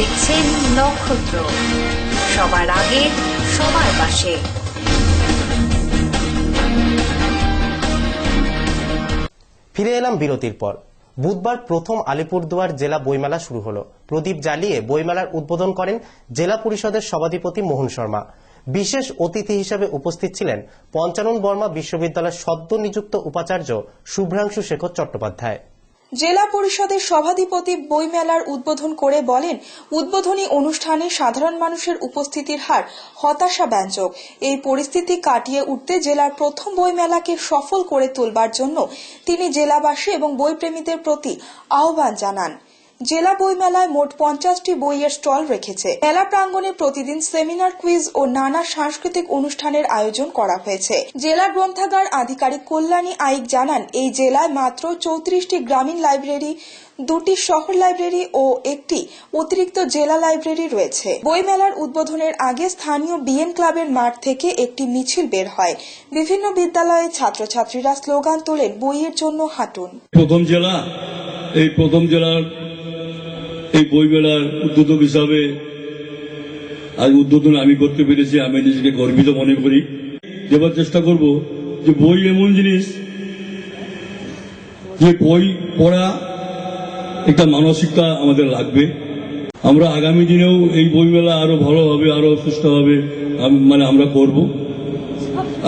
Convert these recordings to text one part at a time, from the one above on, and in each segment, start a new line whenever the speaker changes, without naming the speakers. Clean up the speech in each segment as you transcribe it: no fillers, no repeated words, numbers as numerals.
দেখছেন নক্ষত্র, সবার আগে সবার পাশে।
ফিরে এলাম বিরতির পর। বুধবার প্রথম আলিপুরদুয়ার জেলা বইমেলা শুরু হলো। প্রদীপ জ্বালিয়ে বইমেলার উদ্বোধন করেন জেলা পরিষদের সভাধিপতি মোহন শর্মা। বিশেষ অতিথি হিসেবে উপস্থিত ছিলেন পঞ্চানন বর্মা বিশ্ববিদ্যালয়ের সদ্য নিযুক্ত উপাচার্য শুভ্রাংশু শেখর চট্টোপাধ্যায়।
জেলা পরিষদের সভাধিপতি বইমেলার উদ্বোধন করে বলেন, উদ্বোধনী অনুষ্ঠানে সাধারণ মানুষের উপস্থিতির হার হতাশাব্যঞ্জক। এই পরিস্থিতি কাটিয়ে উঠতে জেলার প্রথম বইমেলাকে সফল করে তোলবার জন্য তিনি জেলাবাসী এবং বইপ্রেমীদের প্রতি আহ্বান জানান। জেলা বইমেলায় মোট 50টি বইয়ের স্টল রেখেছে। মেলা প্রাঙ্গণে প্রতিদিন সেমিনার, কুইজ ও নানা সাংস্কৃতিক অনুষ্ঠানের আয়োজন করা হয়েছে। জেলা গ্রন্থাগার আধিকারিক কল্যাণী আইক জানান, এই জেলায় মাত্র 34টি গ্রামীণ লাইব্রেরি, 2টি শহর লাইব্রেরি ও একটি অতিরিক্ত জেলা লাইব্রেরি রয়েছে। বইমেলার উদ্বোধনের আগে স্থানীয় বিএন ক্লাবের মাঠ থেকে একটি মিছিল বের হয়। বিভিন্ন বিদ্যালয়ে ছাত্রছাত্রীরা স্লোগান তোলেন, বইয়ের জন্য হাঁটুন।
প্রথম জেলার এই বইমেলার উদ্বোধক হিসাবে আজ উদ্বোধন আমি করতে পেরেছি। আমি নিজেকে গর্বিত মনে করি। দেবার চেষ্টা করব যে বই এমন জিনিস যে বই পড়া একটা মানসিকতা আমাদের লাগবে। আমরা আগামী দিনেও এই বইমেলা আরো ভালোভাবে, আরো সুস্থভাবে আমরা করব।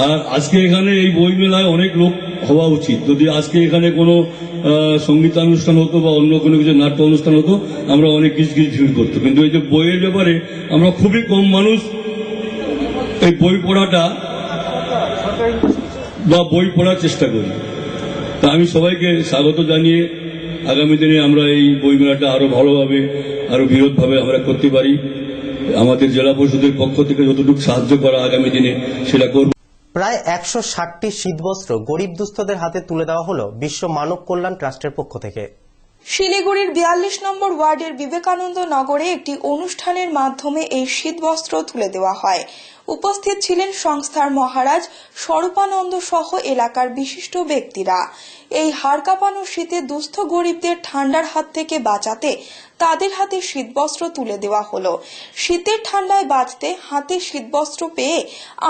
আর আজকে এখানে এই বইমেলায় অনেক লোক হওয়া উচিত। যদি আজকে এখানে কোনো সঙ্গীতানুষ্ঠান হতো বা অন্য কোনো কিছু নাট্য অনুষ্ঠান হতো, আমরা অনেক কিছু ভিড় করতো। কিন্তু এই যে বইয়ের ব্যাপারে আমরা খুবই কম মানুষ এই বই পড়াটা বা বই পড়ার চেষ্টা করি। তা আমি সবাইকে স্বাগত জানিয়ে আগামী দিনে আমরা এই বইমেলাটা আরো ভালোভাবে, আরো বৃহৎভাবে আমরা করতে পারি। আমাদের জেলা পরিষদের পক্ষ থেকে যতটুকু সাহায্য করা আগামী দিনে সেটা করব।
প্রায় 160টি শীতবস্ত্র গরিব দুস্থদের হাতে তুলে দেওয়া হলো বিশ্ব মানব কল্যাণ ট্রাস্টের পক্ষ থেকে।
শিলিগুড়ির 42 নম্বর ওয়ার্ডের বিবেকানন্দ নগরে একটি অনুষ্ঠানের মাধ্যমে এই শীতবস্ত্র তুলে দেওয়া হয়। উপস্থিত ছিলেন সংস্থার মহারাজ স্বরূপানন্দ সহ এলাকার বিশিষ্ট ব্যক্তিরা। এই হাড় কাঁপানো শীতে দুস্থ গরিবদের ঠান্ডার হাত থেকে বাঁচাতে তাদের হাতে শীতবস্ত্র তুলে দেওয়া হলো। শীতের ঠান্ডায় বাঁচতে হাতে শীতবস্ত্র পেয়ে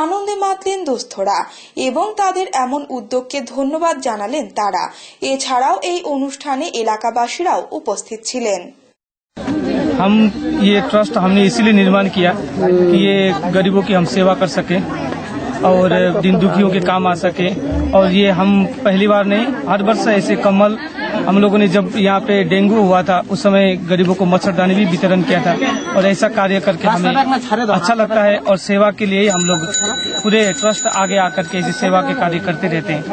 আনন্দে মাতলেন দুস্থরা এবং তাদের এমন উদ্যোগকে ধন্যবাদ জানালেন তারা। এছাড়াও এই অনুষ্ঠানে এলাকাবাসীরাও উপস্থিত ছিলেন।
हम ये ट्रस्ट हमने इसीलिए निर्माण किया कि ये गरीबों की हम सेवा कर सके और दिन दुखियों के काम आ सके। और ये हम पहली बार नहीं, हर वर्ष ऐसे कम्बल हम लोगों ने, जब यहाँ पे डेंगू हुआ था उस समय गरीबों को मच्छरदानी भी वितरण किया था। और ऐसा कार्य करके हमें अच्छा लगता है और सेवा के लिए हम लोग पूरे ट्रस्ट आगे आकर के ऐसी सेवा के कार्य करते रहते हैं।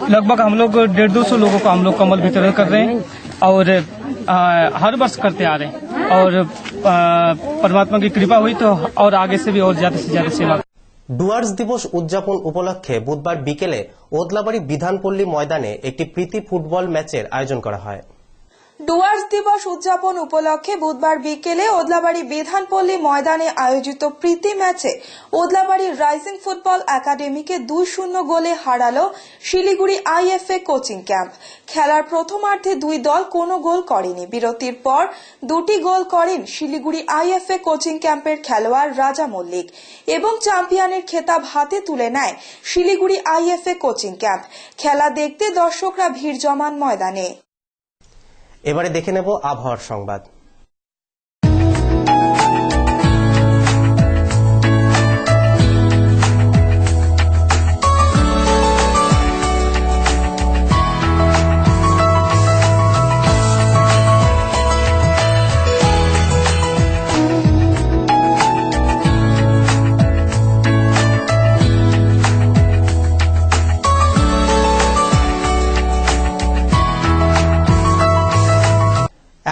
लगभग हम लोग 150-200 लोगों को हम लोग कम्बल वितरण कर रहे हैं और हर वर्ष करते आ रहे हैं। और परमात्मा की कृपा हुई तो और आगे से भी और ज्यादा से ज्यादा सेवा।
ডুয়ার্স দিবস উদযাপন উপলক্ষে বুধবার বিকেলে ওদলাবাড়ি বিধানপল্লী ময়দানে একটি প্রীতি ফুটবল ম্যাচের আয়োজন করা হয়।
ডুয়ার্স দিবস উদযাপন উপলক্ষে বুধবার বিকেলে ওদলাবাড়ি বিধানপল্লী ময়দানে আয়োজিত প্রীতি ম্যাচে ওদলাবাড়ি রাইজিং ফুটবল একাডেমিকে 2-0 গোলে হারালো শিলিগুড়ি আইএফএ কোচিং ক্যাম্প। খেলার প্রথমার্ধে দুই দল কোনো গোল করেনি। বিরতির পর 2টি গোল করেন শিলিগুড়ি আইএফএ কোচিং ক্যাম্পের খেলোয়াড় রাজা মল্লিক এবং চ্যাম্পিয়নের খেতাব হাতে তুলে নেয় শিলিগুড়ি আইএফএ কোচিং ক্যাম্প। খেলা দেখতে দর্শকরা ভিড় জমান ময়দানে।
এবারে দেখে নেব আবহাওয়ার সংবাদ।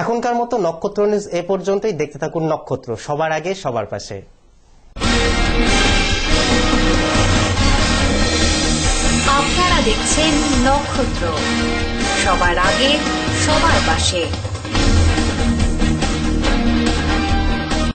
এখনকার মতো নক্ষত্র নিউজ এ পর্যন্তই। দেখতে থাকুন নক্ষত্র, সবার আগে সবার পাশে।
আপনারা দেখছেন নক্ষত্র, সবার আগে সবার পাশে।